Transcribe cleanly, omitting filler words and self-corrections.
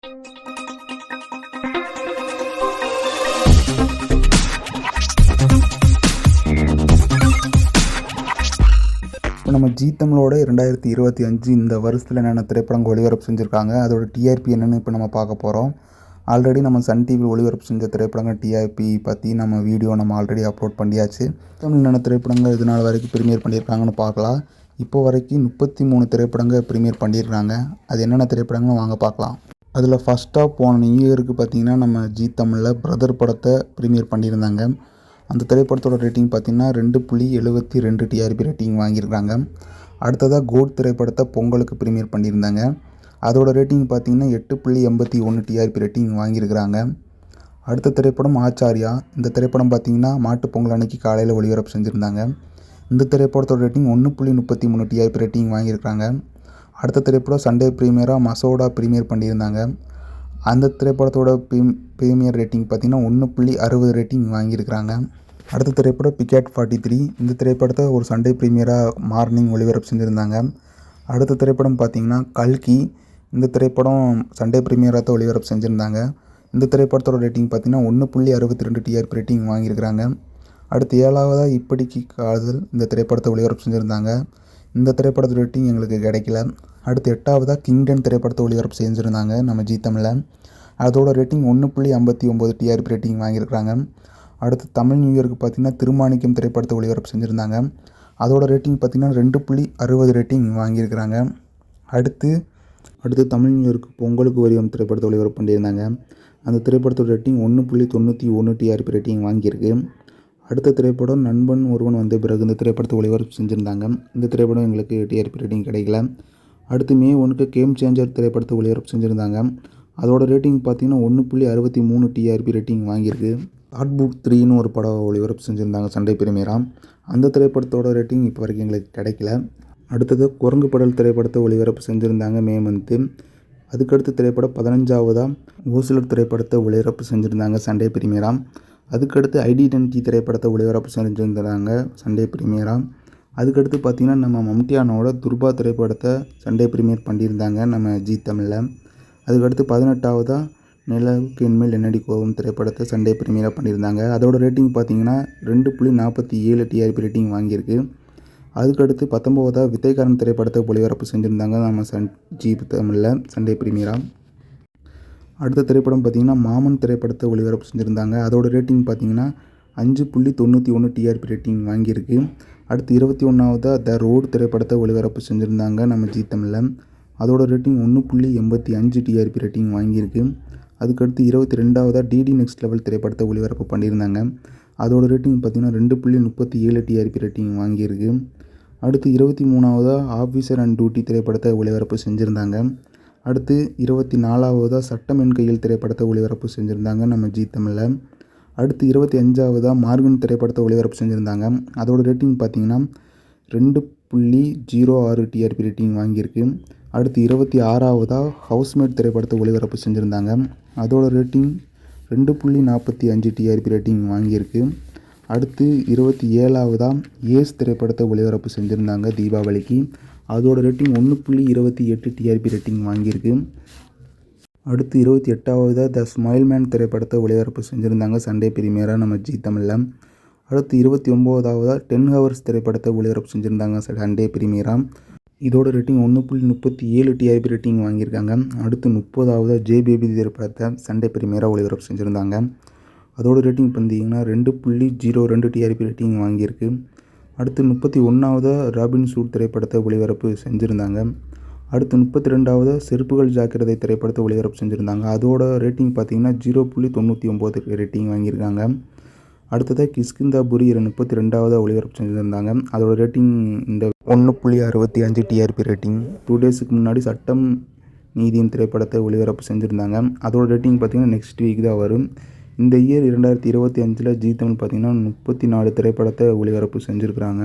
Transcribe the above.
இப்போ நம்ம ஜீ தமிழோட 2025 இந்த வருஷத்தில் என்னென்ன திரைப்படங்கள் ஒளிபரப்பு செஞ்சுருக்காங்க, அதோட டிஆர்பி என்னென்னு இப்போ நம்ம பார்க்க போகிறோம். ஆல்ரெடி நம்ம சன் டிவி ஒளிபரப்பு செஞ்ச திரைப்படங்கள் டிஆர்பி பற்றி நம்ம வீடியோ ஆல்ரெடி அப்லோட் பண்ணியாச்சு. தமிழ் என்னென்ன திரைப்படங்கள் இது நாள் வரைக்கும் ப்ரீமியர் பண்ணியிருக்காங்கன்னு பார்க்கலாம். இப்போ வரைக்கும் 33 திரைப்படங்கள் ப்ரீமியர் பண்ணியிருக்காங்க. அது என்னென்ன திரைப்படங்கள் வாங்க பார்க்கலாம். அதில் ஃபஸ்ட்டாக போன நியூ இயருக்கு பார்த்திங்கன்னா நம்ம ஜீ தமிழில் பிரதர் படத்தை ப்ரீமியர் பண்ணியிருந்தாங்க. அந்த திரைப்படத்தோட ரேட்டிங் பார்த்திங்கன்னா 2.72 டிஆர்பி ரேட்டிங் வாங்கியிருக்காங்க. அடுத்ததாக கோட் திரைப்படத்தை பொங்கலுக்கு ப்ரீமியர் பண்ணியிருந்தாங்க. அதோட ரேட்டிங் பார்த்திங்கன்னா 8.81 டிஆர்பி ரேட்டிங் வாங்கியிருக்கிறாங்க. அடுத்த திரைப்படம் ஆச்சாரியா. இந்த திரைப்படம் பார்த்திங்கன்னா மாட்டு பொங்கல் அன்னைக்கு காலையில் ஒளிபரப்பு செஞ்சுருந்தாங்க. இந்த திரைப்படத்தோட ரேட்டிங் 1.33 டிஆர்பி ரேட்டிங் வாங்கியிருக்காங்க. அடுத்த திரைப்படம் சண்டே ப்ரீமியராக மசோடா ப்ரீமியர் பண்ணியிருந்தாங்க. அந்த திரைப்படத்தோட ப்ரீமியர் ரேட்டிங் பார்த்திங்கன்னா 1.60 ரேட்டிங் வாங்கியிருக்கிறாங்க. அடுத்த திரைப்படம் பிகேட் 43. இந்த திரைப்படத்தை ஒரு சண்டே ப்ரீமியராக மார்னிங் ஒளிபரப்பு செஞ்சுருந்தாங்க. அடுத்த திரைப்படம் பார்த்திங்கன்னா கல்கி. இந்த திரைப்படம் சண்டே ப்ரீமியராக தான் ஒளிபரப்பு செஞ்சுருந்தாங்க. இந்த திரைப்படத்தோட ரேட்டிங் பார்த்திங்கன்னா 1.62 டிஆர்பி ரேட்டிங் வாங்கியிருக்கிறாங்க. அடுத்து 7வதாக இப்படிக்கு காதல். இந்த திரைப்படத்தை ஒளிபரப்பு செஞ்சுருந்தாங்க. இந்த திரைப்படத்தோட ரேட்டிங் எங்களுக்கு கிடைக்கல. அடுத்து 8வதாக கிங்டன் திரைப்படத்தை ஒளிபரப்பு செஞ்சுருந்தாங்க நம்ம ஜீ தமிழில். அதோட ரேட்டிங் 1.59 டிஆர்பி ரேட்டிங் வாங்கியிருக்கிறாங்க. அடுத்து தமிழ் நியூ இயருக்கு பார்த்திங்கன்னா திருமாணிக்கம் திரைப்படத்தை ஒளிபரப்பு செஞ்சுருந்தாங்க. அதோட ரேட்டிங் பார்த்திங்கன்னா 2.60 ரேட்டிங் வாங்கியிருக்கிறாங்க. அடுத்து தமிழ் நியூ இயருக்கு பொங்கலுக்கு வரியம் திரைப்படத்தை ஒளிபரப்பு பண்ணியிருந்தாங்க. அந்த திரைப்படத்தோட ரேட்டிங் 1.91 டிஆர்பி ரேட்டிங் வாங்கியிருக்கு. அடுத்த திரைப்படம் நண்பன் ஒருவன் வந்த பிறகு. இந்த திரைப்படத்தை ஒளிபரப்பு செஞ்சுருந்தாங்க. இந்த திரைப்படம் எங்களுக்கு டிஆர்பி ரேட்டிங் கிடைக்கல. அடுத்து மே 1க்கு கேம் சேஞ்சர் திரைப்படத்தை ஒளிபரப்பு செஞ்சுருந்தாங்க. அதோட ரேட்டிங் பார்த்திங்கன்னா 1.63 டிஆர்பி ரேட்டிங் வாங்கியிருக்கு. ஷார்ட் புக் 3ன்னு ஒரு படம் ஒளிபரப்பு செஞ்சுருந்தாங்க சண்டே ப்ரீமியராக. அந்த திரைப்படத்தோட ரேட்டிங் இப்போ வரைக்கும் எங்களுக்கு கிடைக்கல. அடுத்தது குரங்கு படல் திரைப்படத்தை ஒளிபரப்பு செஞ்சுருந்தாங்க மே மந்த்து. அதுக்கடுத்து திரைப்படம் 15வதாக ஓசிலர் திரைப்படத்தை ஒளிபரப்பு செஞ்சுருந்தாங்க சண்டே ப்ரீமியராக. அதுக்கடுத்து ஐடென்டிட்டி திரைப்படத்தை ஒளிபரப்பு செஞ்சுருந்தாங்க சண்டே ப்ரீமியராக. அதுக்கடுத்து பார்த்திங்கன்னா நம்ம மம்டியானோட துர்பா திரைப்படத்தை சண்டே ப்ரீமியர் பண்ணியிருந்தாங்க நம்ம ஜீ தமிழில். அதுக்கடுத்து 18வதாக நிலவுக்கு என்மேல் என்னடி கோபம் திரைப்படத்தை சண்டே ப்ரீமியராக பண்ணியிருந்தாங்க. அதோட ரேட்டிங் பார்த்திங்கன்னா 2.47 டிஆர்பி ரேட்டிங் வாங்கியிருக்கு. அதுக்கடுத்து 19வதாக வித்தைக்காரன் திரைப்படத்தை ஒளிபரப்பு செஞ்சுருந்தாங்க நம்ம ஜீ தமிழில் சண்டே ப்ரீமியராக. அடுத்த திரைப்படம் பார்த்திங்கன்னா மாமன் திரைப்படத்தை ஒளிபரப்பு செஞ்சுருந்தாங்க. அதோட ரேட்டிங் பார்த்திங்கன்னா 5.91 டிஆர்பி ரேட்டிங் வாங்கியிருக்கு. அடுத்து 21வதாக த ரோடு திரைப்படத்தை ஒளிபரப்பு செஞ்சுருந்தாங்க நம்ம ஜீ தமிழில். அதோட ரேட்டிங் 1.85 டிஆர்பி ரேட்டிங் வாங்கியிருக்கு. அதுக்கடுத்து 22வதாக டிடி நெக்ஸ்ட் லெவல் திரைப்படத்தை ஒளிபரப்பு பண்ணியிருந்தாங்க. அதோட ரேட்டிங் பார்த்திங்கன்னா 2.37 டிஆர்பி ரேட்டிங் வாங்கியிருக்கு. அடுத்து 23வதாக ஆஃபீஸர் அண்ட் டியூட்டி திரைப்படத்தை ஒளிபரப்பு செஞ்சுருந்தாங்க. அடுத்து 24வதாக சட்டம் என் கையில் திரைப்படத்தை ஒளிபரப்பு செஞ்சுருந்தாங்க நம்ம ஜீ தமிழில். அடுத்து 25வதாக மார்கன் திரைப்படத்தை ஒளிபரப்பு செஞ்சுருந்தாங்க. அதோட ரேட்டிங் பார்த்திங்கன்னா 2.06 டிஆர்பி ரேட்டிங் வாங்கியிருக்கு. அடுத்து 26வதாக ஹவுஸ்மேட் திரைப்படத்தை ஒளிபரப்பு செஞ்சுருந்தாங்க. அதோட ரேட்டிங் 2.45 டிஆர்பி ரேட்டிங் வாங்கியிருக்கு. அடுத்து 27வதாக ஏஸ் திரைப்படத்தை ஒளிபரப்பு செஞ்சுருந்தாங்க தீபாவளிக்கு. அதோட ரேட்டிங் 1.28 டிஆர்பி ரேட்டிங் வாங்கியிருக்கு. அடுத்து 28வதாக த ஸ்மைல் மேன் திரைப்படத்தை ஒளிபரப்பு செஞ்சுருந்தாங்க சண்டே ப்ரீமியராக நம்ம ஜீ தமிழில். அடுத்து 29வதாக 10 ஹவர்ஸ் திரைப்படத்தை ஒளிபரப்பு செஞ்சுருந்தாங்க சண்டே ப்ரீமியராக. இதோட ரேட்டிங் 1.37 டிஆர்பி ரேட்டிங் வாங்கியிருக்காங்க. அடுத்து 30வதாக ஜே பேபி திரைப்படத்தை சண்டே ப்ரீமியராக ஒளிபரப்பு செஞ்சுருந்தாங்க. அதோட ரேட்டிங் பார்த்திங்கன்னா 2.02 டிஆர்பி ரேட்டிங் வாங்கியிருக்கு. அடுத்து 31வதாக ராபின் சூட் திரைப்படத்தை ஒளிபரப்பு செஞ்சுருந்தாங்க. அடுத்து 32வதாக செருப்புகள் ஜாக்கிரதை திரைப்படத்தை ஒளிபரப்பு செஞ்சுருந்தாங்க. அதோட ரேட்டிங் பார்த்திங்கன்னா 0.99 ரேட்டிங் வாங்கியிருக்காங்க. அடுத்ததாக கிஷ்கிந்தாபுரி 32வதாக ஒளிபரப்பு செஞ்சுருந்தாங்க. அதோட ரேட்டிங் இந்த 1.65 டிஆர்பி ரேட்டிங். 2 டேஸுக்கு முன்னாடி சட்டம் நீதியின் திரைப்படத்தை ஒளிபரப்பு செஞ்சுருந்தாங்க. அதோட ரேட்டிங் பார்த்திங்கன்னா நெக்ஸ்ட் வீக் தான் வரும். இந்த இயர் 2025 ஜீ தமிழ் பார்த்திங்கன்னா 34 திரைப்படத்தை ஒளிபரப்பு செஞ்சுருக்கிறாங்க.